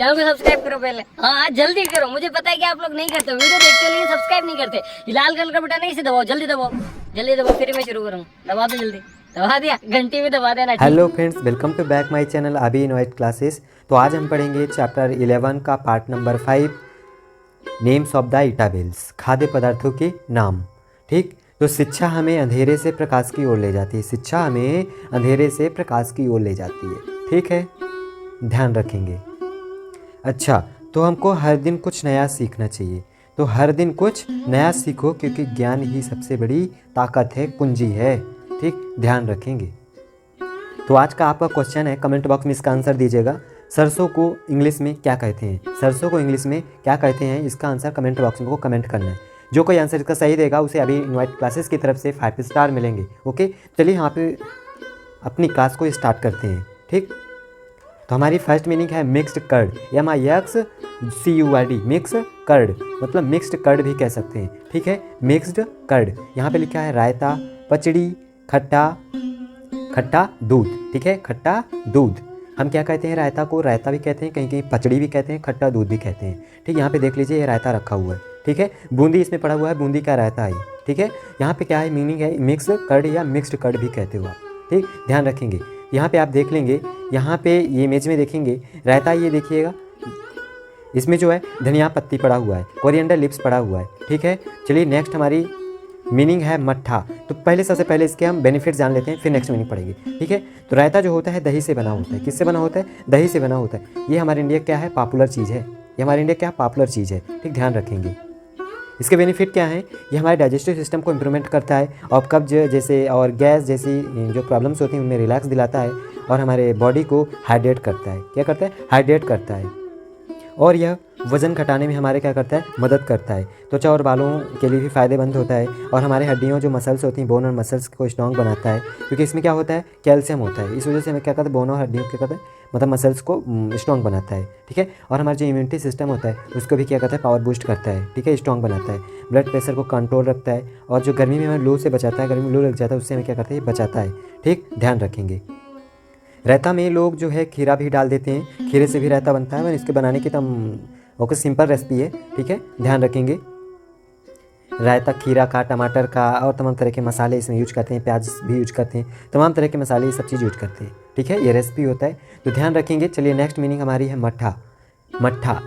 Channel को subscribe करो पहले। हाँ जल्दी करो, मुझे पता है कि आप लोग नहीं करते, वीडियो देखते हो लेकिन सब्सक्राइब नहीं करते। ये लाल कलर का बटन नहीं, इसे दबाओ, जल्दी दबाओ, जल्दी दबाओ, फिर मैं शुरू करूँ। दबा दो जल्दी, दबा दिया, घंटी भी दबा देना। Hello friends, welcome to back my channel अभी इनवाइट क्लासेस। तो आज हम पढ़ेंगे चैप्टर 11 का part number 5, names of the eatables, खाद्य पदार्थों के नाम। ठीक, तो शिक्षा हमें अंधेरे से प्रकाश की ओर ले जाती है। शिक्षा हमें अंधेरे से प्रकाश की ओर ले जाती है। ठीक है, ध्यान रखेंगे। अच्छा, तो हमको हर दिन कुछ नया सीखना चाहिए। तो हर दिन कुछ नया सीखो, क्योंकि ज्ञान ही सबसे बड़ी ताकत है, कुंजी है। ठीक, ध्यान रखेंगे। तो आज का आपका क्वेश्चन है, कमेंट बॉक्स में इसका आंसर दीजिएगा। सरसों को इंग्लिश में क्या कहते हैं? सरसों को इंग्लिश में क्या कहते हैं, इसका आंसर कमेंट बॉक्स में को कमेंट करना है। जो कोई आंसर इसका सही देगा उसे अभी इनवाइट क्लासेस की तरफ से 5 स्टार मिलेंगे। ओके, चलिए यहाँ पे अपनी क्लास को स्टार्ट करते हैं। ठीक, तो हमारी फर्स्ट मीनिंग है mixed curd, MIXCURD, mix curd, मतलब मिक्स्ड कर्ड भी कह सकते हैं। ठीक है, मिक्स्ड कर्ड। यहाँ पे लिखा है रायता, पचड़ी, खट्टा दूध। ठीक है, खट्टा दूध। हम क्या कहते हैं? रायता को रायता भी कहते हैं, कहीं कहीं पचड़ी भी कहते हैं, खट्टा दूध भी कहते हैं। ठीक, यहाँ पे देख लीजिए ये रायता रखा हुआ है। ठीक है, बूंदी इसमें पड़ा हुआ है, बूंदी का रायता है। ठीक है, यहाँ पे क्या है मीनिंग है, मिक्स कर्ड या मिक्स्ड कर्ड भी कहते हो आप। ठीक, ध्यान रखेंगे। यहाँ पे आप देख लेंगे, यहाँ पे ये इमेज में देखेंगे रायता, ये देखिएगा इसमें जो है धनिया पत्ती पड़ा हुआ है, कोरिएंडर लिप्स पड़ा हुआ है। ठीक है, चलिए नेक्स्ट हमारी मीनिंग है मट्ठा। तो पहले सबसे पहले इसके हम बेनिफिट जान लेते हैं, फिर नेक्स्ट मीनिंग पढ़ेंगे। ठीक है, तो रायता जो होता है दही से बना होता है। किससे बना होता है? दही से बना होता है। ये हमारे इंडिया क्या है? पॉपुलर चीज़ है। ये हमारे इंडिया क्या पॉपुलर चीज़ है। ठीक, ध्यान रखेंगे। इसके बेनिफिट क्या हैं? ये हमारे डाइजेस्टिव सिस्टम को इम्प्रूवमेंट करता है, और कब्ज जैसे और गैस जैसी जो प्रॉब्लम्स होती हैं उनमें रिलैक्स दिलाता है, और हमारे बॉडी को हाइड्रेट करता है। क्या करता है? हाइड्रेट करता है। और यह वज़न घटाने में हमारे क्या करता है? मदद करता है। त्वचा और बालों के लिए भी फ़ायदेमंद होता है, और हमारे हड्डियों जो मसल्स होती हैं, बोन और मसल्स को स्ट्रॉन्ग बनाता है, क्योंकि इसमें क्या होता है? कैल्शियम होता है। इस वजह से हमें क्या करता है? बोन और हड्डियों क्या करता है? मतलब मसल्स को स्ट्रॉन्ग बनाता है। ठीक है, और हमारा जो इम्यूनिटी सिस्टम होता है उसको भी क्या करता है? पावर बूस्ट करता है। ठीक है, स्ट्रॉन्ग बनाता है। ब्लड प्रेशर को कंट्रोल रखता है, और जो गर्मी में हमें लू से बचाता है, गर्मी में लू लग जाता है उससे हमें क्या करता है? ये बचाता है। ठीक, ध्यान रखेंगे। रायता में लोग जो है खीरा भी डाल देते हैं, खीरे से भी रायता बनता है। इसके बनाने की तो ओके सिंपल रेसिपी है। ठीक है, ध्यान रखेंगे। रायता खीरा का, टमाटर का, और तमाम तरह के मसाले इसमें यूज करते हैं, प्याज भी यूज करते हैं, तमाम तरह के मसाले ये सब चीज़ यूज करते हैं। ठीक है, ये रेसिपी होता है, तो ध्यान रखेंगे। चलिए नेक्स्ट मीनिंग हमारी है मट्ठा। मट्ठा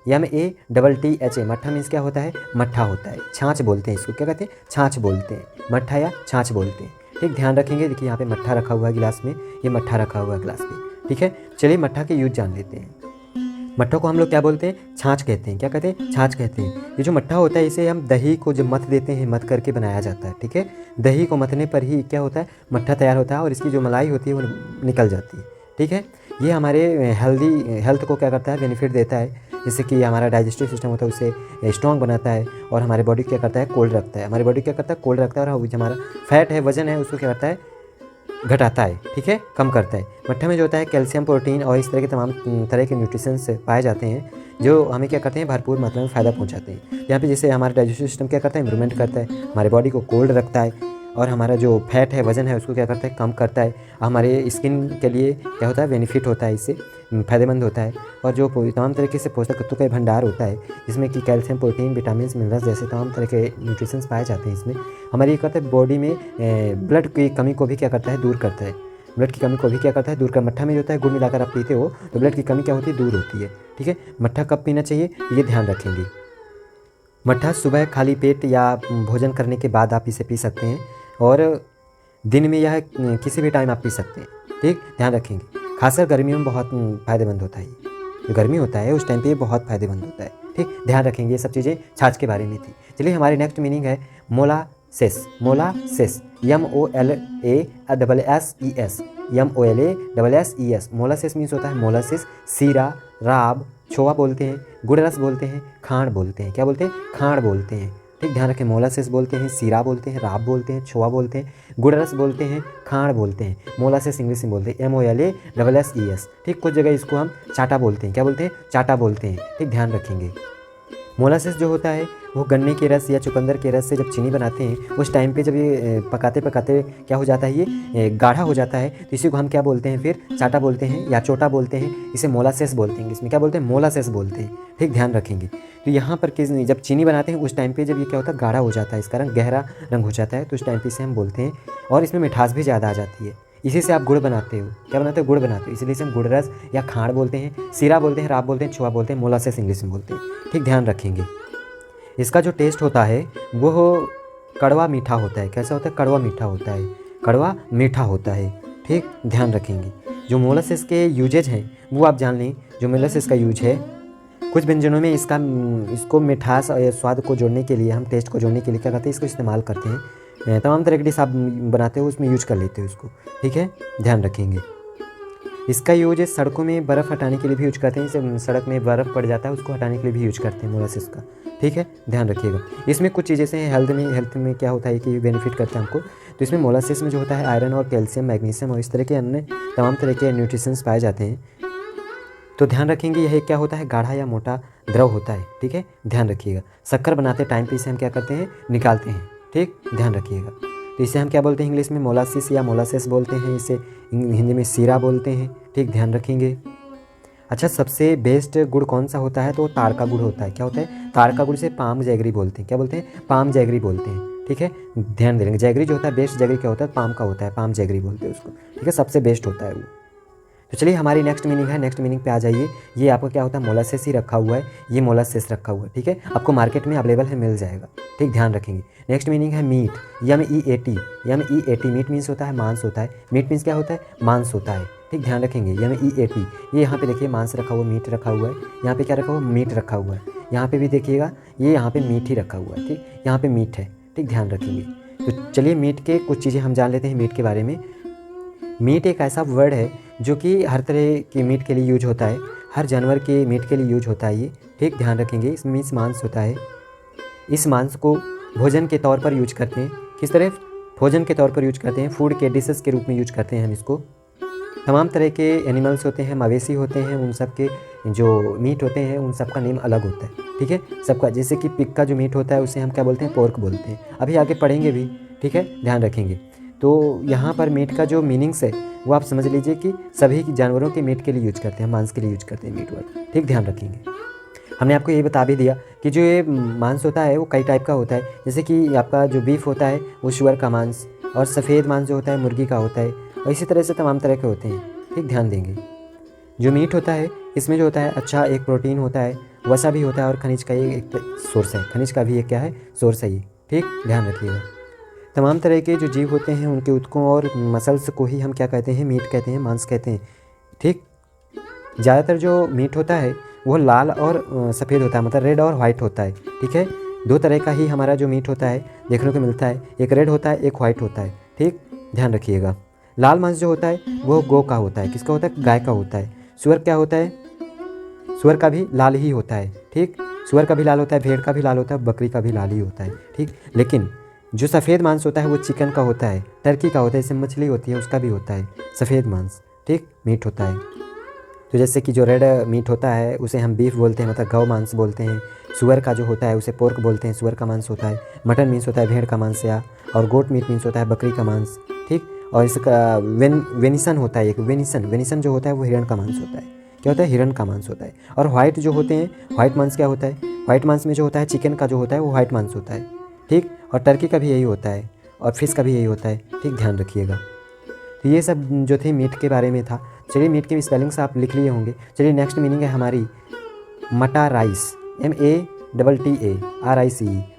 MATTHA, मट्ठा मीन्स क्या होता है? मट्ठा होता है, छाछ बोलते हैं इसको। क्या कहते हैं? छाछ बोलते हैं, मट्ठा या छाछ बोलते हैं। ठीक, ध्यान रखेंगे। देखिए यहाँ पे मट्ठा रखा हुआ है गिलास में, ये मट्ठा रखा हुआ है गिलास में। ठीक है, चलिए मट्ठा के यूज जान लेते हैं। मट्ठा को हम लोग क्या बोलते हैं? छाछ कहते हैं। क्या कहते हैं? छाछ कहते हैं। ये जो मट्ठा होता है इसे हम दही को जब मथ देते हैं, मथ करके बनाया जाता है। ठीक है, दही को मथने पर ही क्या होता है? मट्ठा तैयार होता है, और इसकी जो मलाई होती है वो निकल जाती है। ठीक है, ये हमारे हेल्थ को क्या करता है? बेनिफिट देता है, जैसे कि हमारा डाइजेस्टिव सिस्टम होता है उसे स्ट्रॉन्ग बनाता है, और हमारे बॉडी क्या करता है? कोल्ड रखता है। हमारी बॉडी क्या करता है? कोल्ड रखता है, और जो हमारा फैट है, वजन है, उसको क्या करता है? घटाता है। ठीक है, कम करता है। मट्ठा में जो होता है कैल्शियम, प्रोटीन और इस तरह के तमाम तरह के न्यूट्रिशंस पाए जाते हैं, जो हमें क्या करते हैं? भरपूर मात्रा में फ़ायदा पहुंचाते हैं। यहाँ पे जैसे हमारा डाइजेस्टिव सिस्टम क्या करता है? इम्प्रूवमेंट करता है, हमारे बॉडी को कोल्ड रखता है, और हमारा जो फैट है, वजन है, उसको क्या करता है? कम करता है। हमारे स्किन के लिए क्या होता है? बेनिफिट होता है, इससे फ़ायदेमंद होता है। और जो तमाम तरीके से पोषक तत्वों का भंडार होता है, जिसमें कि कैल्शियम, प्रोटीन, विटामिन, मिनरल्स जैसे तमाम तरह के न्यूट्रिशंस पाए जाते हैं इसमें। हमारी ये करता है बॉडी में ब्लड की कमी को भी क्या करता है? दूर करता है। ब्लड की कमी को भी क्या करता है? दूर कर। मट्ठा में जो होता है गुड़ मिलाकर आप पीते हो तो ब्लड की कमी क्या होती है? दूर होती है। ठीक है, मट्ठा कब पीना चाहिए ये ध्यान रखेंगे। मट्ठा सुबह खाली पेट या भोजन करने के बाद आप इसे पी सकते हैं, और दिन में यह किसी भी टाइम आप पी सकते हैं। ठीक, ध्यान रखेंगे। खासकर गर्मियों में बहुत फ़ायदेमंद होता है। जो गर्मी होता है उस टाइम पे ये बहुत फ़ायदेमंद होता है। ठीक, ध्यान रखेंगे। ये सब चीज़ें छाछ के बारे में थी। चलिए हमारी नेक्स्ट मीनिंग है molasses. Molasses MOLASSES। Molasses means होता है मोलासेस, सीरा, राब, छोवा बोलते हैं, गुड़ रस बोलते हैं, खांड बोलते हैं। क्या बोलते हैं? खांड बोलते हैं। ठीक, ध्यान रखें। मोलासेस बोलते हैं, सीरा बोलते हैं, राब बोलते हैं, छोवा बोलते हैं, गुड़ रस बोलते हैं, खांड बोलते हैं। मोलासेस इंग्लिश में बोलते हैं MOLASSES। ठीक, कुछ जगह इसको हम चाटा बोलते हैं। क्या बोलते हैं? चाटा बोलते हैं। ठीक, ध्यान रखेंगे। मोलासेस जो होता है वो गन्ने के रस या चुकंदर के रस से जब चीनी बनाते हैं उस टाइम पे जब ये पकाते पकाते क्या हो जाता है, ये गाढ़ा हो जाता है, तो इसी को हम क्या बोलते हैं, फिर चाटा बोलते हैं या चोटा बोलते हैं, इसे मोलासेस बोलते हैं। इसमें क्या बोलते हैं, मोलासेस बोलते हैं। ठीक, ध्यान रखेंगे। तो यहाँ पर किस जब चीनी बनाते हैं उस टाइम पे जब ये क्या होता है, गाढ़ा हो जाता है, इसका रंग गहरा रंग हो जाता है, तो उस टाइम पे इसे हम बोलते हैं। और इसमें मिठास भी ज़्यादा आ जाती है। इसी से आप गुड़ बनाते हो, क्या बनाते हो, गुड़ बनाते हो, इसलिए इसे हम गुड़ रस या खाड़ बोलते हैं, सीरा बोलते हैं, राब बोलते हैं, छुआ बोलते हैं, मोलासेस इंग्लिश में बोलते हैं। ठीक, ध्यान रखेंगे। इसका जो टेस्ट होता है वो कड़वा मीठा होता है। कैसा होता है, कड़वा मीठा होता है, कड़वा मीठा होता है। ठीक, ध्यान रखेंगे। जो मोलासेस के यूजेज हैं वो आप जान लें। जो मोलासेस का यूज है, कुछ व्यंजनों में इसको मिठास और स्वाद को जोड़ने के लिए, हम टेस्ट को जोड़ने के लिए क्या करते हैं, इसको इस्तेमाल करते हैं। तमाम तरह की डिश आप बनाते हो उसमें यूज कर लेते हो इसको। ठीक है, ध्यान रखेंगे। इसका यूज सड़कों में बर्फ़ हटाने के लिए भी यूज करते हैं। जैसे सड़क में बर्फ़ पड़ जाता है उसको हटाने के लिए भी यूज करते हैं मोलासेस का। ठीक है, ध्यान रखिएगा। इसमें कुछ चीज़ें से हेल्थ में क्या होता है कि बेनिफिट करता है हमको। तो इसमें मोलासेस में जो होता है आयरन और कैल्शियम, मैग्नीशियम और इस तरह के अन्य तमाम तरह के न्यूट्रिशंस पाए जाते हैं। तो ध्यान रखेंगे, यह क्या होता है, गाढ़ा या मोटा द्रव होता है। ठीक है, ध्यान रखिएगा। शक्कर बनाते टाइम पे इसे हम क्या करते हैं, निकालते हैं। ठीक, ध्यान रखिएगा। तो इसे हम क्या बोलते हैं, इंग्लिश में मोलासिस या मोलासेस बोलते हैं, इसे हिंदी में सीरा बोलते हैं। ठीक, ध्यान रखेंगे। अच्छा, सबसे बेस्ट गुड़ कौन सा होता है, तो ताड़ का गुड़ होता है। क्या होता है, ताड़ का गुड़ से पाम जैगरी बोलते हैं। क्या बोलते हैं, पाम जैगरी बोलते हैं। ठीक है, ध्यान देंगे। जैगरी जो होता है, बेस्ट जैगरी क्या होता है, पाम का होता है, पाम जैगरी बोलते हैं उसको। ठीक है, सबसे बेस्ट होता है वो। तो चलिए हमारी नेक्स्ट मीनिंग है, नेक्स्ट मीनिंग पे आ जाइए। ये आपको क्या होता है, मोलासेस ही रखा हुआ है, ये मोलासेस रखा हुआ है। ठीक है, आपको मार्केट में अवेलेबल है, मिल जाएगा। ठीक, ध्यान रखेंगे। नेक्स्ट मीनिंग है मीट, MEAT। मीट मीन्स होता है मांस होता है। मीट मीन्स क्या होता है, मांस होता है। ठीक, ध्यान रखेंगे। MEAT, ये यहाँ पे देखिए मांस रखा हुआ, मीट रखा हुआ है। यहाँ पे क्या रखा हुआ, मीट रखा हुआ है। यहाँ पे भी देखिएगा, ये यहाँ पे मीट ही रखा हुआ है। ठीक, यहाँ पे मीट है। ठीक, ध्यान रखेंगे। तो चलिए मीट के कुछ चीज़ें हम जान लेते हैं मीट के बारे में। मीट एक ऐसा वर्ड है जो कि हर तरह की मीट के लिए यूज होता है, हर जानवर के मीट के लिए यूज होता है ये। ठीक, ध्यान रखेंगे। इसमें मीन्स मांस होता है। इस मांस को भोजन के तौर पर यूज करते हैं। किस तरह, भोजन के तौर पर यूज करते हैं, फूड के डिशेस के रूप में यूज करते हैं हम इसको। तमाम तरह के एनिमल्स होते हैं, मवेशी होते हैं, उन सब के जो मीट होते हैं उन सब का नेम अलग होता है। ठीक है, सबका, जैसे कि पिग का जो मीट होता है उसे हम क्या बोलते हैं, पोर्क बोलते हैं। अभी आगे पढ़ेंगे भी। ठीक है, ध्यान रखेंगे। तो यहाँ पर मीट का जो मीनिंग्स है वो आप समझ लीजिए कि सभी जानवरों के मीट के लिए यूज करते हैं, मांस के लिए यूज करते हैं मीट वर्ड। ठीक, ध्यान रखेंगे। हमने आपको ये बता भी दिया कि जो ये मांस होता है वो कई टाइप का होता है। जैसे कि आपका जो बीफ होता है वो शुअर का मांस, और सफ़ेद मांस जो होता है मुर्गी का होता है, और इसी तरह से तमाम तरह के होते हैं। ठीक, ध्यान देंगे। जो मीट होता है इसमें जो होता है, अच्छा, एक प्रोटीन होता है, वसा भी होता है, और खनिज का एक सोर्स है। खनिज का भी एक क्या है, सोर्स है ये। ठीक, ध्यान रखिएगा। तमाम तरह के जो जीव होते हैं उनके ऊतकों और मसल्स को ही हम क्या कहते हैं, मीट कहते हैं, मांस कहते हैं। ठीक, ज़्यादातर जो मीट होता है वो लाल और सफ़ेद होता है, मतलब रेड और वाइट होता है। ठीक है, दो तरह का ही हमारा जो मीट होता है देखने को मिलता है, एक रेड होता है, एक वाइट होता है। ठीक, ध्यान रखिएगा। लाल मांस जो होता है वो गौ का होता है। किसका होता है, गाय का होता है। सुअर क्या होता है, सुअर का भी लाल ही होता है। ठीक, सुअर का भी लाल होता है, भेड़ का भी लाल होता है, बकरी का भी लाल ही होता है। ठीक, लेकिन जो सफ़ेद मांस होता है वो चिकन का होता है, टर्की का होता है, जैसे मछली होती है उसका भी होता है सफ़ेद मांस। ठीक, मीट होता है। तो जैसे कि जो रेड मीट होता है उसे हम बीफ बोलते हैं, मतलब गौ मांस बोलते हैं। सुअर का जो होता है उसे पोर्क बोलते हैं, सुअर का मांस होता है। मटन मीन्स होता है भेड़ का मांस, या और गोट मीट मीन्स होता है बकरी का मांस। ठीक, और इसका वेनिसन होता है एक, वेनिसन जो होता है वो हिरण का मांस होता है। क्या होता है, हिरण का मांस होता है। और वाइट जो होते हैं, वाइट मांस क्या होता है, वाइट मांस में जो होता है चिकन का जो होता है वो वाइट मांस होता है। ठीक, और टर्की का भी यही होता है, और फिश का भी यही होता है। ठीक, ध्यान रखिएगा। तो ये सब जो थे मीट के बारे में था। चलिए मीट के स्पेलिंग्स आप लिख लिए होंगे। चलिए नेक्स्ट मीनिंग है हमारी मट्टा राइस, MATTARICE,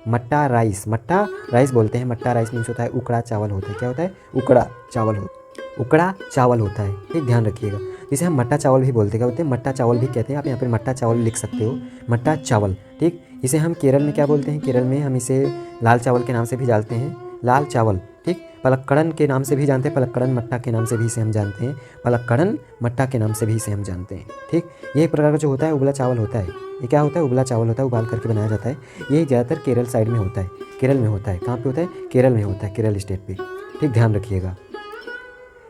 मट्टा राइस। मट्टा राइस बोलते हैं। मट्टा राइस मीन्स होता है उकड़ा चावल होता है। क्या होता है, उकड़ा चावल होता है। ठीक, ध्यान रखिएगा। जिसे हम मट्टा चावल भी बोलते हैं। क्या होते हैं, मट्टा चावल भी कहते हैं। आप यहाँ पर मट्टा चावल लिख सकते हो, मट्टा चावल। ठीक, इसे हम केरल में क्या बोलते हैं, केरल में हम इसे लाल चावल के नाम से भी जानते हैं, लाल चावल। ठीक, पलक्कड़न के नाम से भी जानते हैं, पलक्कड़न मट्टा के नाम से भी इसे हम जानते हैं, पलक्कड़न मट्टा के नाम से भी इसे हम जानते हैं। ठीक, ये एक प्रकार का जो होता है उबला चावल होता है। ये क्या होता है, उबला चावल होता है, उबाल करके बनाया जाता है। ये ज़्यादातर केरल साइड में होता है, केरल में होता है। कहाँ पे होता है, केरल में होता है, केरल स्टेट पे। ठीक, ध्यान रखिएगा।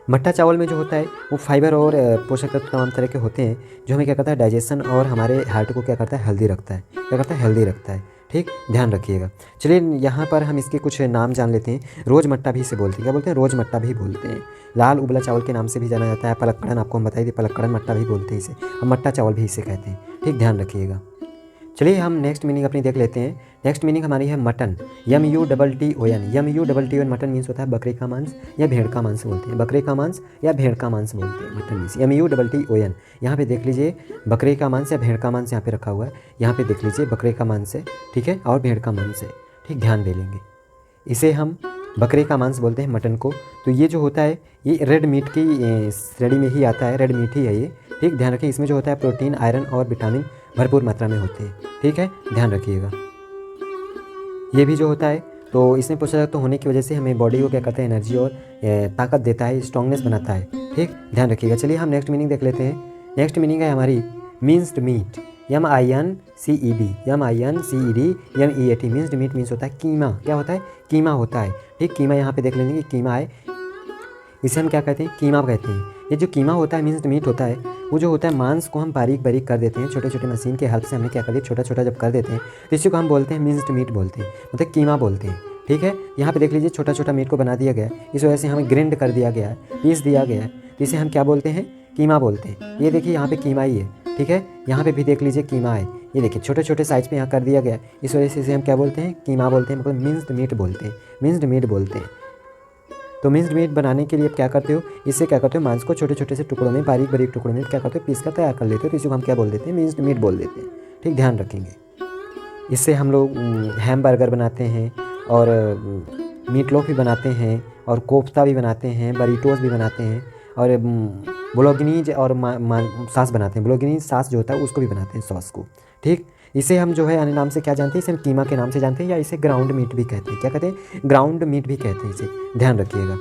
मट्ठा चावल में जो होता है वो फाइबर और पोषक तत्व तमाम तरह के होते हैं, जो हमें क्या करता है डाइजेशन और हमारे हार्ट को क्या करता है हेल्दी रखता है, क्या करता है हेल्दी रखता है। ठीक, ध्यान रखिएगा। चलिए यहाँ पर हम इसके कुछ नाम जान लेते हैं। रोज मट्ठा भी इसे बोलते हैं, क्या बोलते हैं, रोज मट्ठा भी बोलते हैं। लाल उबला चावल के नाम से भी जाना जाता है। पलक्कड़न, आपको हम बताइए पलक्कड़न मट्ठा भी बोलते हैं इसे, और मट्ठा चावल भी इसे कहते हैं। ठीक, ध्यान रखिएगा। चलिए हम नेक्स्ट मीनिंग अपनी देख लेते हैं। नेक्स्ट मीनिंग हमारी है mutton, MUTTON। MUTTON mutton means होता है बकरे का मांस या भेड़ का मांस बोलते हैं, बकरे का मांस या भेड़ का मांस बोलते हैं। Mutton means MUTTON। यहाँ पे देख लीजिए बकरे का मांस या भेड़ का मांस यहाँ पे रखा हुआ है। यहाँ पे देख लीजिए बकरे का मांस है, ठीक है, और भेड़ का मांस है। ठीक, ध्यान दे लेंगे। इसे हम बकरे का मांस बोलते हैं मटन को। तो ये जो होता है ये रेड मीट की श्रेणी में ही आता है, रेड मीट ही है ये। ठीक, ध्यान रखिए। इसमें जो होता है प्रोटीन, आयरन और विटामिन भरपूर मात्रा में होते हैं। ठीक है, ध्यान रखिएगा। ये भी जो होता है तो इसमें पोषक तत्व होने की वजह से हमें बॉडी को क्या करता है एनर्जी और ताकत देता है, स्ट्रॉन्गनेस बनाता है। ठीक, ध्यान रखिएगा। चलिए हम नेक्स्ट मीनिंग देख लेते हैं। नेक्स्ट मीनिंग है हमारी minced meat, MINCED minced meat means होता है कीमा। क्या होता है, कीमा होता है। ठीक, कीमा यहाँ पे देख लेंगे कि कीमा है, इसे हम क्या कहते हैं, कीमा कहते हैं। ये जो कीमा होता है मिन्स्ड मीट होता है, वो जो होता है मांस को हम बारीक बारीक कर देते हैं, छोटे छोटे मशीन के हेल्प से हमने क्या कर दिया, छोटा छोटा जब कर देते हैं तो इसी को हम बोलते हैं मिन्स्ड मीट बोलते हैं, मतलब कीमा बोलते हैं। ठीक है, यहाँ पे देख लीजिए छोटा छोटा मीट को बना दिया गया है, इस वजह से हमें ग्रिंड कर दिया गया है, पीस दिया गया है, तो इसे हम क्या बोलते हैं, कीमा बोलते हैं। ये देखिए यहाँ पे कीमा ही है। ठीक है, यहाँ पे भी देख लीजिए कीमा है, ये देखिए छोटे छोटे साइज पे यहाँ कर दिया गया है, इस वजह से इसे हम क्या बोलते हैं, कीमा बोलते हैं, मतलब मिन्स्ड मीट बोलते हैं, मिन्स्ड मीट बोलते हैं। तो मिन्स्ड मीट बनाने के लिए आप क्या करते हो, इससे क्या करते हो मांस को छोटे छोटे से टुकड़ों में, बारीक बारीक टुकड़ों में क्या करते हो, पीस कर तैयार कर लेते हो, तो इसी को हम क्या बोल देते हैं, मिन्स्ड मीट बोल देते हैं। ठीक, ध्यान रखेंगे। इससे हम लोग हैम बर्गर बनाते हैं और मीट लोफ भी बनाते हैं और कोफ्ता भी बनाते हैं, बरीटोस भी बनाते हैं और ब्लोगनीज और सॉस बनाते हैं। ब्लोगनीज सॉस जो होता है उसको भी बनाते हैं, सॉस को। ठीक, इसे हम जो है अन्य नाम से क्या जानते हैं, इसे हम कीमा के नाम से जानते हैं, या इसे ग्राउंड मीट भी कहते हैं। क्या कहते हैं, ग्राउंड मीट भी कहते हैं इसे, ध्यान रखिएगा।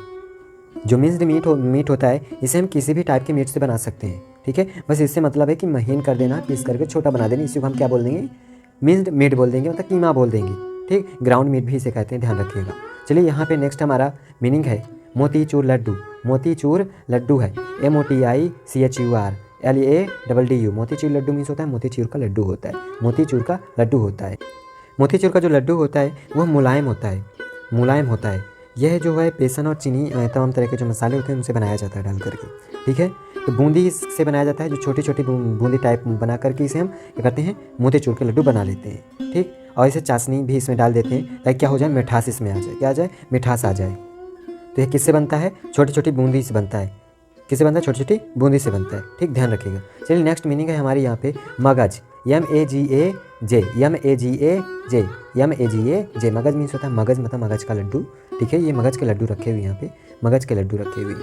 जो मिन्स्ड मीट होता है इसे हम किसी भी टाइप के मीट से बना सकते हैं। ठीक है, बस इससे मतलब है कि महीन कर देना, पीस करके छोटा बना देना, इसी को हम क्या बोल देंगे, मिन्स्ड मीट बोल देंगे, मतलब कीमा बोल देंगे। ठीक, ग्राउंड मीट भी इसे कहते हैं, ध्यान रखिएगा। चलिए यहाँ पे नेक्स्ट हमारा मीनिंग है मोतीचूर लड्डू। मोतीचूर लड्डू है MOTICHUR LADDU। Motichoor laddu means होता है मोतीचूर का लड्डू होता है, मोतीचूर का लड्डू होता है। मोतीचूर का जो लड्डू होता है वह मुलायम होता है, मुलायम होता है। यह जो है बेसन और चीनी तमाम तरह के जो मसाले होते हैं उनसे बनाया जाता है डाल करके। ठीक है, तो बूंदी से बनाया जाता है, जो छोटी छोटी बूंदी टाइप बना करके इसे हम क्या करते हैं, मोतीचूर के लड्डू बना लेते हैं। ठीक, और इसे चाशनी भी इसमें डाल देते हैं ताकि क्या हो जाए, मिठास इसमें आ जाए, क्या आ जाए, मिठास आ जाए। तो यह किससे बनता है, छोटी छोटी बूंदी से बनता है। किससे बनता है, छोटी छोटी बूंदी से बनता है। ठीक, ध्यान रखिएगा। चलिए नेक्स्ट मीनिंग है हमारी यहाँ पे मगज, MAGAJ मगज मीन्स होता है मगज, मतलब मगज का लड्डू। ठीक है, ये मगज के लड्डू रखे हुए यहाँ पे, मगज के लड्डू रखे हुए हैं।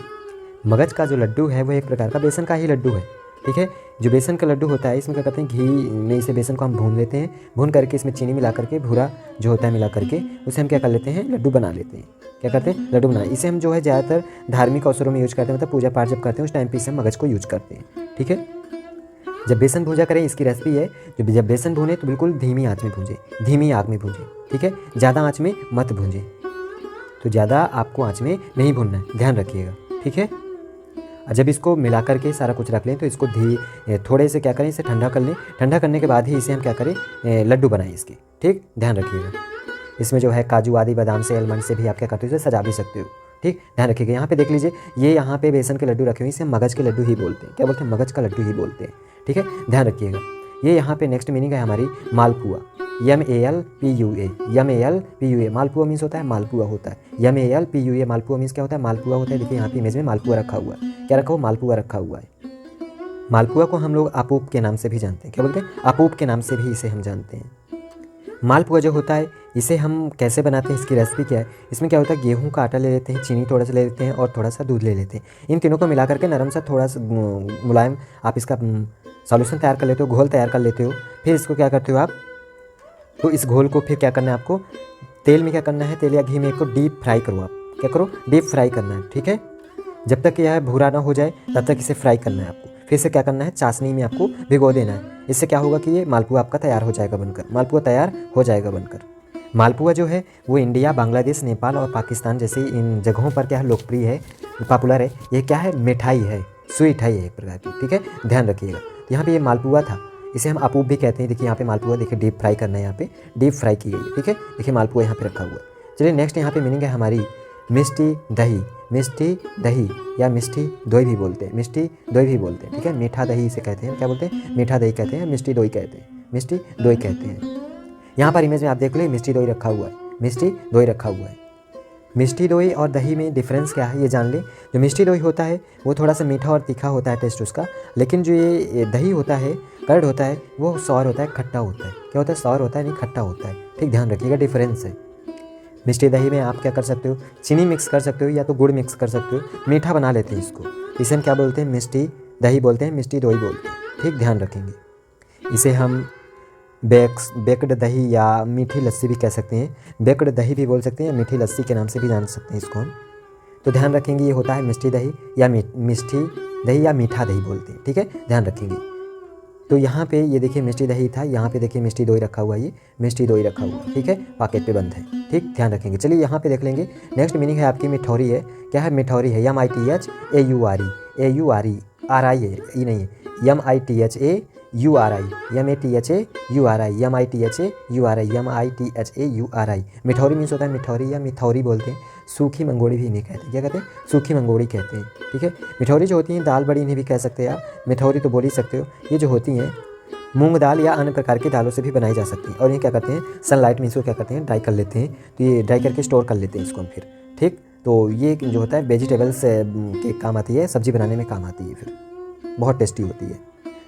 मगज का जो लड्डू है वो एक प्रकार का बेसन का ही लड्डू है। ठीक है, जो बेसन का लड्डू होता है इसमें क्या करते हैं, घी में इसे बेसन को हम भून लेते हैं, भून करके इसमें चीनी मिला करके, भूरा जो होता है मिला करके उसे हम क्या कर लेते हैं, लड्डू बना लेते हैं। क्या करते हैं, लड्डू बनाए। इसे हम जो है ज़्यादातर धार्मिक अवसरों में यूज करते हैं, मतलब पूजा पाठ जब करते हैं उस टाइम पे इसे मगज को यूज करते हैं। ठीक है, जब बेसन भूजा करें, इसकी रेसिपी है, जब बेसन भूने तो बिल्कुल धीमी आंच में भूंजे, धीमी आग में भूंजे। ठीक है, ज़्यादा आंच में मत भूंजे, तो ज़्यादा आपको आंच में नहीं भूनना है, ध्यान रखिएगा। ठीक है, जब इसको मिला करके सारा कुछ रख लें तो इसको थोड़े से क्या करें, इसे ठंडा कर लें। ठंडा करने के बाद ही इसे हम क्या करें, लड्डू बनाएं इसके। ठीक, ध्यान रखिएगा। इसमें जो है काजू आदि बादाम से, अलमंड से भी आप क्या करते हो, इसे सजा भी सकते हो। ठीक, ध्यान रखिएगा। यहाँ पे देख लीजिए, ये यहाँ पे बेसन के लड्डू रखे हुए, इसे हम मगज के लड्डू ही बोलते हैं। क्या बोलते हैं, मगज का लड्डू ही बोलते हैं। ठीक है, ध्यान रखिएगा। ये यहाँ पे नेक्स्ट मीनिंग है हमारी मालपुआ, MALPUA। मालपुआ मीन्स होता है, मालपुआ होता है, MALPUA। मालपुआ मीन्स क्या होता है, मालपुआ होता है। देखिए यहाँ पे इमेज में मालपुआ रखा हुआ है, क्या रखा हुआ, मालपुआ रखा हुआ है। मालपुआ को हम लोग अपूप के नाम से भी जानते हैं। क्या बोलते हैं, अपूप के नाम से भी इसे हम जानते हैं। मालपुआ जो होता है इसे हम कैसे बनाते हैं, इसकी रेसिपी क्या है, इसमें क्या होता है, गेहूं का आटा ले लेते हैं, चीनी थोड़ा सा ले लेते हैं और थोड़ा सा दूध ले लेते हैं। इन तीनों को मिला करके नरम सा थोड़ा सा मुलायम आप इसका सॉल्यूशन तैयार कर लेते हो, घोल तैयार कर लेते हो। फिर इसको क्या करते हो आप, तो इस घोल को फिर क्या करना है आपको, तेल में क्या करना है, तेल या घी में इसको डीप फ्राई करो। आप क्या करो, डीप फ्राई करना है। ठीक है, जब तक यह भूरा ना हो जाए तब तक इसे फ्राई करना है आपको। फिर से क्या करना है, चाशनी में आपको भिगो देना है। इससे क्या होगा कि ये मालपुआ आपका तैयार हो जाएगा बनकर, मालपुआ तैयार हो जाएगा बनकर। मालपुआ जो है वो इंडिया, बांग्लादेश, नेपाल और पाकिस्तान जैसे इन जगहों पर क्या है लोकप्रिय है, पॉपुलर है। ये क्या है, मिठाई है, स्वीट है ये एक प्रकार की, ठीक है, ध्यान रखिएगा। यहाँ पे ये मालपुआ था, इसे हम अपूप भी कहते हैं। देखिए यहाँ पे मालपुआ, देखिए डीप फ्राई करना है, यहाँ पे डीप फ्राई की गई है, ठीक है। देखिए मालपुआ यहाँ पे रखा हुआ है। चलिए नेक्स्ट यहाँ पे मीनिंग है हमारी मिष्टी दही। मिष्टी दही या मिष्टी दोई भी बोलते हैं, मिष्टी दोई भी बोलते हैं, ठीक है। मीठा दही इसे कहते हैं, क्या बोलते हैं, मीठा दही कहते हैं, मिष्टी दोई कहते हैं, मिष्टी दोई कहते हैं। यहाँ पर इमेज में आप देख लो मिष्टी दोई रखा हुआ है, मिष्टी दोई रखा हुआ है। मिष्टी दोई और दही में डिफरेंस क्या है ये जान ले। जो मिष्टी दोई होता है वो थोड़ा सा मीठा और तीखा होता है टेस्ट उसका, लेकिन जो ये दही होता है, कर्ड होता है, वो सौर होता है, खट्टा होता है। क्या होता है, सौर होता है, नहीं खट्टा होता है, ठीक, ध्यान रखिएगा, डिफरेंस है। मिष्टी दही में आप क्या कर सकते हो, चीनी मिक्स कर सकते हो या तो गुड़ मिक्स कर सकते हो, मीठा बना लेते हैं इसको, इसे हम क्या बोलते हैं, मिष्टी दही बोलते हैं, मिष्टी दोई बोलते हैं, ठीक, ध्यान रखेंगे। इसे हम बेक्ड दही या मीठी लस्सी भी कह सकते हैं, बेक्ड दही भी बोल सकते हैं या मीठी लस्सी के नाम से भी जान सकते हैं इसको हम। तो ध्यान रखेंगे ये होता है मिष्टी दही या मिष्टी दही या मीठा दही बोलते हैं, ठीक है, ध्यान रखेंगे। तो यहाँ पे ये देखिए मिष्टी दही था, यहाँ पे देखिए मिष्टी दोई रखा हुआ है, ये मिष्टी दोई रखा हुआ है, ठीक है, पैकेट पे बंद है, ठीक, ध्यान रखेंगे। चलिए यहाँ पे देख लेंगे। नेक्स्ट मीनिंग है आपकी मिठौरी है। क्या है, मिठौरी है, MITHAURE, AURE, RI है, ई नहीं है, MITHAURI, MITHAURI। मिठौरी मीन्स होता है मिठौरी या मिठौरी बोलते हैं। सूखी मंगोड़ी भी इन्हें कहते हैं, क्या कहते हैं, सूखी मंगोड़ी कहते हैं, ठीक है। मिठौरी जो होती हैं, दाल बड़ी इन्हें भी कह सकते हैं आप, मिठौरी तो बोल ही सकते हो। ये जो होती हैं मूंग दाल या अन्य प्रकार की दालों से भी बनाई जा सकती हैं, और ये क्या करते हैं, सनलाइट में इसको क्या करते हैं, ड्राई कर लेते हैं। तो ये ड्राई करके स्टोर कर लेते हैं इसको हम फिर, ठीक। तो ये जो होता है वेजिटेबल्स के काम आती है, सब्जी बनाने में काम आती है, फिर बहुत टेस्टी होती है।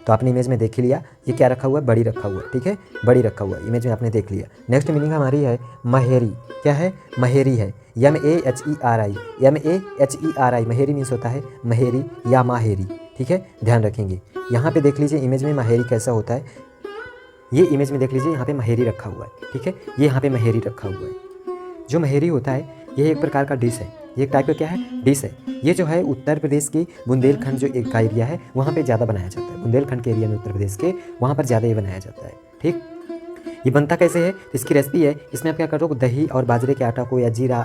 तो आपने इमेज में देख ही लिया, ये क्या रखा हुआ है, बड़ी रखा हुआ है, ठीक है, बड़ी रखा हुआ है, इमेज में आपने देख लिया। नेक्स्ट मीनिंग हमारी है महेरी। क्या है, महेरी है, MAHERI, महेरी मीन्स होता है महेरी या माहेरी, ठीक है, ध्यान रखेंगे। यहाँ पे देख लीजिए इमेज में महेरी कैसा होता है, ये इमेज में देख लीजिए यहाँ पे महेरी रखा हुआ है, ठीक है, ये यहाँ पे महेरी रखा हुआ है। जो महेरी होता है ये एक प्रकार का डिश है, ये एक टाइप का क्या है, डिश है। ये जो है उत्तर प्रदेश की बुंदेलखंड जो एक का एरिया है वहाँ पे ज़्यादा बनाया जाता है, बुंदेलखंड के एरिया में उत्तर प्रदेश के, वहाँ पर ज़्यादा ये बनाया जाता है, ठीक। ये बनता कैसे है, इसकी रेसिपी है, इसमें आप क्या करो, दही और बाजरे के आटा को या जीरा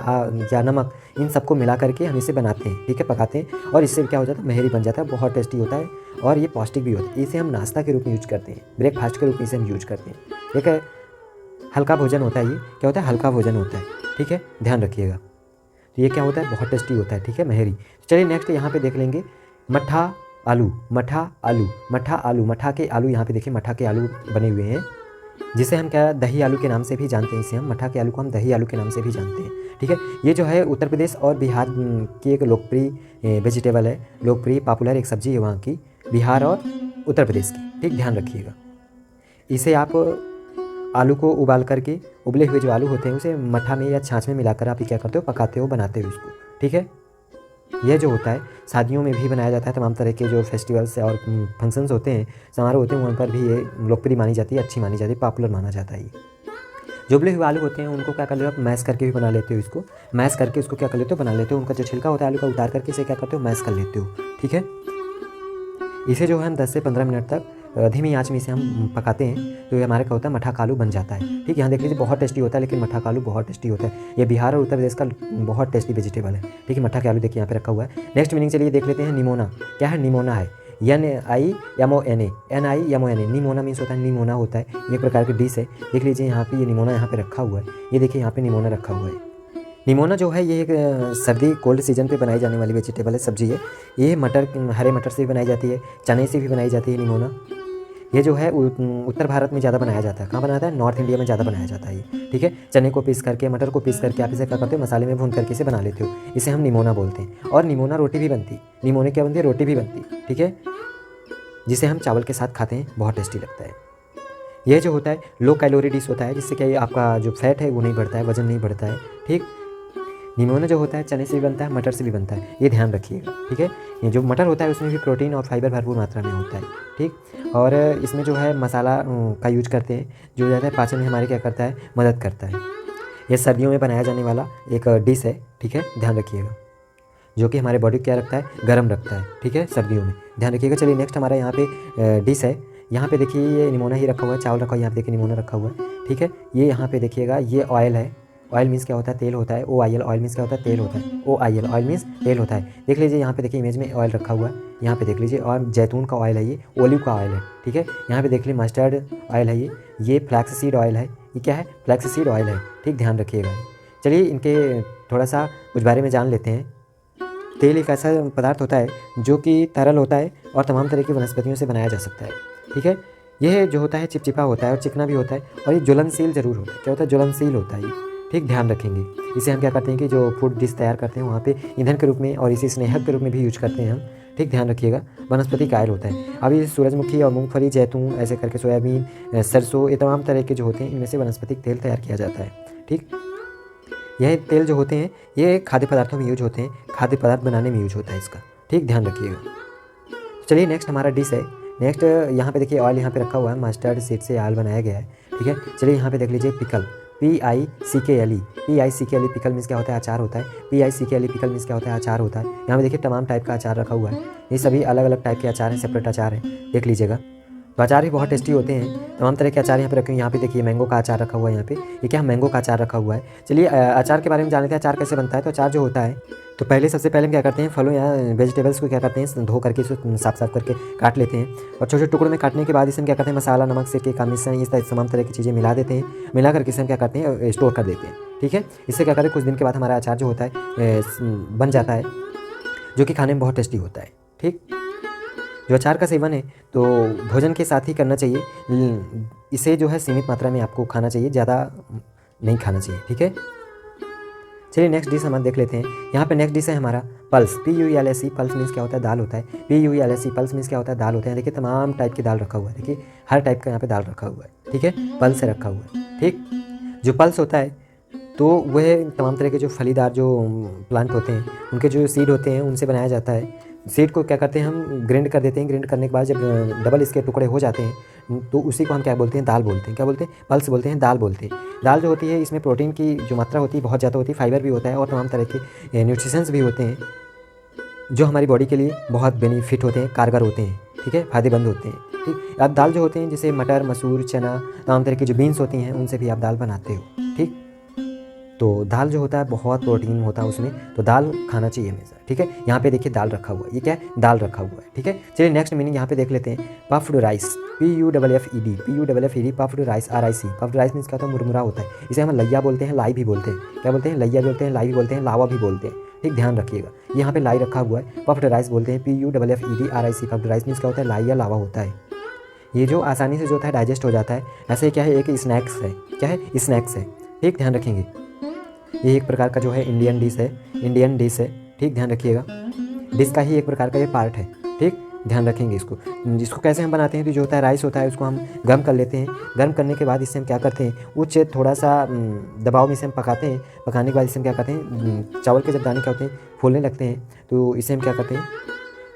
या नमक इन सबको मिला करके हम इसे बनाते हैं, ठीक है, पकाते हैं, और इससे क्या हो जाता है, महेरी बन जाता है, बहुत टेस्टी होता है और ये पौष्टिक भी होता है। इसे हम नाश्ता के रूप में यूज करते हैं, ब्रेकफास्ट के रूप में इसे हम यूज करते हैं। एक हल्का भोजन होता है, ये क्या होता है, हल्का भोजन होता है, ठीक है, ध्यान रखिएगा। तो ये क्या होता है, बहुत टेस्टी होता है, ठीक है, महेरी। चलिए नेक्स्ट यहाँ पे देख लेंगे मट्ठा आलू। मट्ठा आलू, मट्ठा आलू, मट्ठा के आलू, यहाँ पे देखिए मट्ठा के आलू बने हुए हैं, जिसे हम क्या दही आलू के नाम से भी जानते हैं। इसे हम मट्ठा के आलू को हम दही आलू के नाम से भी जानते हैं, ठीक है। ये जो है उत्तर प्रदेश और बिहार की एक लोकप्रिय वेजिटेबल है, लोकप्रिय पॉपुलर एक सब्जी है वहाँ की, बिहार और उत्तर प्रदेश की, ठीक, ध्यान रखिएगा। इसे आप आलू को उबाल करके, उबले हुए जो आलू होते हैं उसे मट्ठा में या छाछ में मिलाकर आप क्या करते हो, पकाते हो, बनाते हो इसको, ठीक है। यह जो होता है शादियों में भी बनाया जाता है, तमाम तरह के जो फेस्टिवल्स और फंक्शंस होते हैं, समारोह होते हैं, वहाँ पर भी ये लोकप्रिय मानी जाती है, अच्छी मानी जाती है, पॉपुलर माना जाता है। ये जो उबले हुए आलू होते हैं उनको क्या कर लेते हो आप, मैश करके भी बना लेते हो इसको, मैश करके उसको क्या कर लेते हो, बना लेते हो। उनका जो छिलका होता है आलू का उतार करके इसे क्या करते हो, मैश कर लेते हो, ठीक है। इसे जो है हम 10 से 15 मिनट तक धीमी आंच में इसे हम पकाते हैं, तो ये हमारे क्या होता है, मट्ठा का आलू बन जाता है, ठीक। यहाँ देख लीजिए बहुत टेस्टी होता है, लेकिन मट्ठा का आलू बहुत टेस्टी होता है। ये बिहार और उत्तर प्रदेश का बहुत टेस्टी वेजिटेबल है, ठीक है। मट्ठा के आलू देखिए यहाँ पे रखा हुआ है। नेक्स्ट मीनिंग चलिए देख लेते हैं निमोना। क्या है, निमोना है, NIMONA, निमोना मीन्स होता है, निमोना होता है, ये एक प्रकार की डिश है। देख लीजिए यहाँ पे ये निमोना यहाँ पे रखा हुआ है, ये देखिए यहाँ पे निमोना रखा हुआ है। निमोना जो है ये एक सर्दी कोल्ड सीजन पे बनाई जाने वाली वेजिटेबल है, सब्जी है। ये मटर, हरे मटर से भी बनाई जाती है, चने से भी बनाई जाती है निमोना। ये जो है उत्तर भारत में ज़्यादा बनाया जाता है। कहाँ बनाया जाता है, नॉर्थ इंडिया में ज़्यादा बनाया जाता है ये, ठीक है। चने को पीस करके, मटर को पीस करके आप इसे क्या करते हो, मसाले में भून करके इसे बना लेते हो, इसे हम निमोना बोलते हैं। और निमोना रोटी भी बनती, निमोने क्या बनती है, रोटी भी बनती, ठीक है, जिसे हम चावल के साथ खाते हैं, बहुत टेस्टी लगता है। यह जो होता है लो कैलोरी डिश होता है, जिससे कि आपका जो फैट है वो नहीं बढ़ता है, वजन नहीं बढ़ता है, ठीक। निमोना जो होता है चने से भी बनता है, मटर से भी बनता है, ये ध्यान रखिएगा, ठीक है। ये जो मटर होता है उसमें भी प्रोटीन और फाइबर भरपूर मात्रा में होता है, ठीक। और इसमें जो है मसाला का यूज करते हैं, जो ज़्यादा पाचन में हमारे क्या करता है, मदद करता है। ये सर्दियों में बनाया जाने वाला एक डिश है, ठीक है, ध्यान रखिएगा, जो कि हमारे बॉडी को क्या रखता है, गर्म रखता है, ठीक है, सर्दियों में, ध्यान रखिएगा। चलिए नेक्स्ट हमारा यहाँ पे डिश है, यहाँ पे देखिए ये निमोना ही रखा हुआ है, चावल रखा हुआ है, यहाँ पे देखिए निमोना रखा हुआ है। ठीक है, ये यहाँ पे देखिएगा ये ऑयल है। ऑयल मीन्स क्या होता है, तेल होता है। OIL ऑयल मीन्स क्या होता है, तेल होता है। OIL ऑयल मीन्स तेल होता है। देख लीजिए यहाँ पे देखिए इमेज में ऑयल रखा हुआ है, यहाँ पे देख लीजिए, और जैतून का ऑयल है, ये ओलिव का ऑयल है। ठीक है, यहाँ पे देख लीजिए मस्टर्ड ऑयल है, ये फ्लैक्स सीड ऑयल है। ये क्या है, फ्लैक्स सीड ऑयल है। ठीक, ध्यान रखिएगा। चलिए इनके थोड़ा सा कुछ बारे में जान लेते हैं। तेल एक ऐसा पदार्थ होता है जो कि तरल होता है और तमाम तरह की वनस्पतियों से बनाया जा सकता है। ठीक है, यह जो होता है चिपचिपा होता है और चिकना भी होता है, और ये ज्वलनशील जरूर होता है। क्या होता है, ज्वलनशील होता है ये। ठीक, ध्यान रखेंगे। इसे हम क्या करते हैं कि जो फूड डिश तैयार करते हैं वहाँ पे ईंधन के रूप में और इसे स्नेहक के रूप में भी यूज करते हैं हम। ठीक, ध्यान रखिएगा। वनस्पति का ऑयल होता है। अभी सूरजमुखी और मूंगफली, जैतून, ऐसे करके सोयाबीन, सरसों, ये तमाम तरह के जो होते हैं इनमें से वनस्पतिक तेल तैयार किया जाता है। ठीक, यह तेल जो होते हैं ये खाद्य पदार्थों में यूज होते हैं, खाद्य पदार्थ बनाने में यूज होता है इसका। ठीक, ध्यान रखिएगा। चलिए नेक्स्ट हमारा डिश है। नेक्स्ट यहाँ पे देखिए ऑयल यहाँ पे रखा हुआ है, मस्टर्ड सीड से ऑयल बनाया गया है। ठीक है, चलिए यहाँ पे देख लीजिए पिकल, PICKLE, पिकल मीन्स क्या होता है, अचार होता है। PICKLE पिकल मीन्स क्या होता है, अचार होता है। यहाँ पे देखिए तमाम टाइप का अचार रखा हुआ है। ये सभी अलग अलग टाइप के अचार हैं, सेपरेट अचार हैं, देख लीजिएगा। तो अचार भी बहुत टेस्टी होते हैं। तमाम तरह के अचार यहाँ पे रखे हुए हैं। यहाँ पे देखिए मैंगो का अचार रखा हुआ है। यहाँ पे ये क्या, मैंगो का अचार रखा हुआ है। चलिए अचार के बारे में जान लेते हैं, अचार कैसे बनता है। तो अचार जो होता है, तो पहले सबसे पहले हम क्या करते हैं, फलों या वेजिटेबल्स को क्या करते हैं, धो करके इसको साफ करके काट लेते हैं, और छोटे छोटे टुकड़ों में काटने के बाद इसे हम क्या करते हैं, मसाला, नमक, सिरके का मिश्रण, इस तमाम तरह की चीज़ें मिला देते हैं। मिला करके इसे हम क्या करते हैं, स्टोर कर देते हैं। ठीक है, इससे क्या करते हैं, कुछ दिन के बाद हमारा अचार जो होता है बन जाता है, जो कि खाने में बहुत टेस्टी होता है। ठीक, जो अचार का सेवन है तो भोजन के साथ ही करना चाहिए। इसे जो है सीमित मात्रा में आपको खाना चाहिए, ज़्यादा नहीं खाना चाहिए। ठीक है, चलिए नेक्स्ट डिश हम देख लेते हैं। यहाँ पे नेक्स्ट डिश है हमारा पल्स, PULSE। पल्स मीन्स क्या होता है, दाल होता है। PULSE पल्स मीन्स क्या होता है, दाल होता है। देखिए तमाम टाइप की दाल रखा हुआ है, देखिए हर टाइप का यहाँ पे दाल रखा हुआ है। ठीक है, पल्स से रखा हुआ है। ठीक, जो पल्स होता है तो वह तमाम तरह के जो फलीदार जो प्लांट होते हैं उनके जो सीड होते हैं उनसे बनाया जाता है। सीड को क्या करते हैं, हम ग्राइंड कर देते हैं। ग्राइंड करने के बाद जब डबल इसके टुकड़े हो जाते हैं तो उसी को हम क्या बोलते हैं, दाल बोलते हैं। क्या बोलते हैं, पल्स बोलते हैं, दाल बोलते हैं। दाल जो होती है इसमें प्रोटीन की जो मात्रा होती है बहुत ज़्यादा होती है, फाइबर भी होता है और तमाम तरह के न्यूट्रिशंस भी होते हैं जो हमारी बॉडी के लिए बहुत बेनिफिट होते हैं, कारगर होते हैं। ठीक है, फायदेमंद होते हैं। ठीक, अब दाल जो होते हैं जैसे मटर, मसूर, चना, तमाम तरह की जो बीन्स होती हैं उनसे भी आप दाल बनाते हो। ठीक, तो दाल जो होता है बहुत प्रोटीन होता है उसमें, तो दाल खाना चाहिए हमेशा। ठीक है, यहाँ पे देखिए दाल रखा हुआ है, ये क्या है, दाल रखा हुआ है। ठीक है, चलिए नेक्स्ट मीनिंग यहाँ पे देख लेते हैं। Puffed rice, PUFFED, puffed rice, RIC। Puffed rice means क्या होता है, मुरमुरा होता है। इसे हम लैया बोलते हैं, लाई भी बोलते हैं। क्या बोलते हैं, लैया भी बोलते हैं, लाई भी बोलते हैं, लावा भी बोलते हैं। ठीक, ध्यान रखिएगा। यहाँ पे लाई रखा हुआ है, पफ्ड राइस बोलते हैं, PUFFED RIC। Puffed rice means क्या होता है, लाई या लावा होता है। ये जो आसानी से जो होता है डाइजेस्ट हो जाता है। ऐसे क्या है, एक स्नैक्स है। क्या है, स्नैक्स है। ठीक, ध्यान रखेंगे। ये एक प्रकार का जो है इंडियन डिश है। ठीक, ध्यान रखिएगा। डिश का ही एक प्रकार का ये पार्ट है। ठीक, ध्यान रखेंगे इसको कैसे हम बनाते हैं। तो जो होता है राइस होता है उसको हम गर्म कर लेते हैं। गर्म करने के बाद इससे हम क्या करते हैं, उच्च थोड़ा सा दबाव में इसे हम पकाते हैं। पकाने के बाद इसे हम क्या करते हैं, चावल के जब दाने क्या होते हैं फूलने लगते हैं तो इसे हम क्या करते हैं,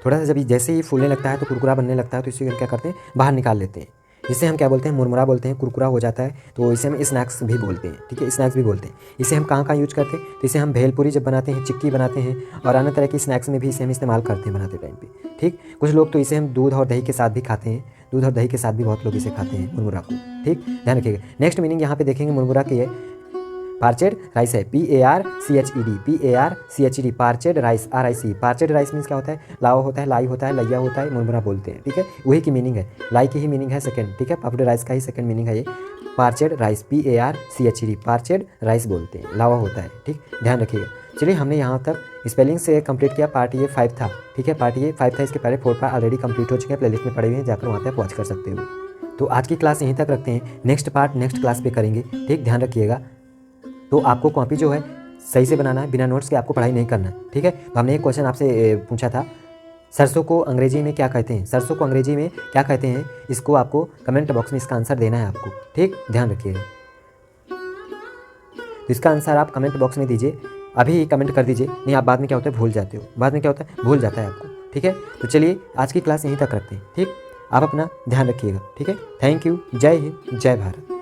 थोड़ा सा जब जैसे ही फूलने लगता है तो कुरकुरा बनने लगता है तो इसे हम क्या करते हैं, बाहर निकाल लेते हैं। इसे हम क्या बोलते हैं, मुरमुरा बोलते हैं। कुरकुरा हो जाता है तो इसे हम स्नैक्स भी बोलते हैं। ठीक है, स्नैक्स भी बोलते हैं। इसे हम कहाँ यूज करते हैं, तो इसे हम भेलपुरी जब बनाते हैं, चिक्की बनाते हैं और अन्य तरह की स्नैक्स में भी इसे हम इस्तेमाल करते हैं बनाते टाइम पे। ठीक, कुछ लोग तो इसे हम दूध और दही के साथ भी खाते हैं। दूध और दही के साथ भी बहुत लोग इसे खाते हैं, मुरमुरा को। ठीक, ध्यान रखिएगा। नेक्स्ट मीनिंग यहाँ पे देखेंगे मुरमुरा की है, पार्चेड राइस है, PARCHED, parched rice, RIC। Parched rice means क्या होता है, लावा होता है, लाई होता है, लैया होता है, मुरमुरा बोलते हैं। ठीक है, वही की मीनिंग है, लाई की ही मीनिंग है सेकंड। ठीक है, पफ्ड राइस का ही सेकंड मीनिंग है ये, पार्चेड राइस, PARCHED, पार्चेड राइस बोलते हैं, लावा होता है। ठीक, ध्यान रखिएगा। चलिए हमने यहाँ तक स्पेलिंग से कंप्लीट किया। पार्ट ये 5 था। ठीक है, पार्ट ये 5 था। इसके पहले 4 पार्ट ऑलरेडी कंप्लीट हो चुके हैं, प्लेलिस्ट में पड़े हुए हैं, जाकर वहाँ पर वॉच कर सकते हो। तो आज की क्लास यहीं तक रखते हैं, नेक्स्ट पार्ट नेक्स्ट क्लास पे करेंगे। ठीक, ध्यान रखिएगा। तो आपको कॉपी जो है सही से बनाना है, बिना नोट्स के आपको पढ़ाई नहीं करना। ठीक है, तो हमने एक क्वेश्चन आपसे पूछा था, सरसों को अंग्रेजी में क्या कहते हैं, सरसों को अंग्रेजी में क्या कहते हैं, इसको आपको कमेंट बॉक्स में इसका आंसर देना है आपको। ठीक, ध्यान रखिएगा। तो इसका आंसर आप कमेंट बॉक्स में दीजिए, अभी कमेंट कर दीजिए, नहीं आप बाद में क्या होता है भूल जाते हो, बाद में क्या होता है भूल जाता है आपको। ठीक है, तो चलिए आज की क्लास यहीं तक रखते हैं। ठीक, आप अपना ध्यान रखिएगा। ठीक है, थैंक यू। जय हिंद, जय भारत।